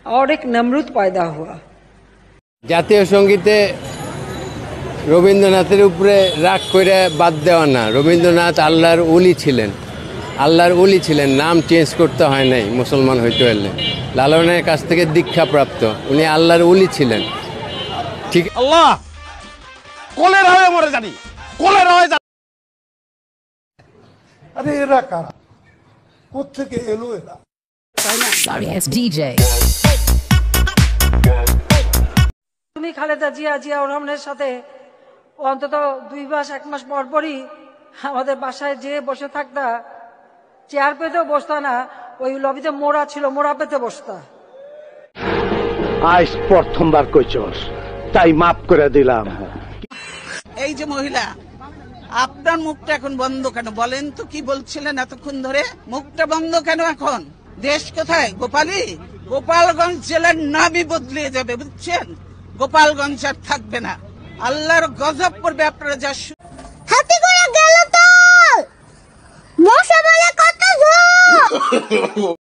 और एक नमरूद पैदा हुआ। জাতীয় সঙ্গীতে রবীন্দ্রনাথের উপরে রাগ করে বাদ দেওয়া না। রবীন্দ্রনাথ আল্লাহর ওলি ছিলেন, আল্লাহর ওলি ছিলেন, নাম চেঞ্জ করতে হয় নাই মুসলমান হইতে হলে। লালনের কাছ থেকে দীক্ষা প্রাপ্ত, উনি আল্লাহর ওলি ছিলেন। ঠিক আল্লাহ কোলের হয়ে মরে জানি, কোলের হয়ে জানি। আরে এরা কারা, কোত্থেকে এলো এরা? Sorry, it's DJ. তুমি খালেদা জিয়াউর রহমানের সাথে অন্তত 2 মাস 1 মাস পর পরই আমাদের বাসায় যেয়ে বসে থাকতা, চেয়ার পেতেও বসতা না, ওই লবিতে মোড়া ছিল, মোড়া পেতে বসতা। আজ প্রথমবার কইছস, তাই মাফ করে দিলাম। এই যে মহিলা, আপনার মুখটা এখন বন্ধ কেন বলেন তো? কি বলছিলেন এতক্ষণ ধরে? মুখটা বন্ধ কেন এখন? দেশ কোথায়? গোপালী? গোপালগঞ্জ জেলার নামই বদলিয়ে যাবে, বুঝছেন? গোপালগঞ্জ আর থাকবে না। আল্লাহর গজব পড়বে আপনারা যা। হাতে করে গেল তো, মশা বলে কত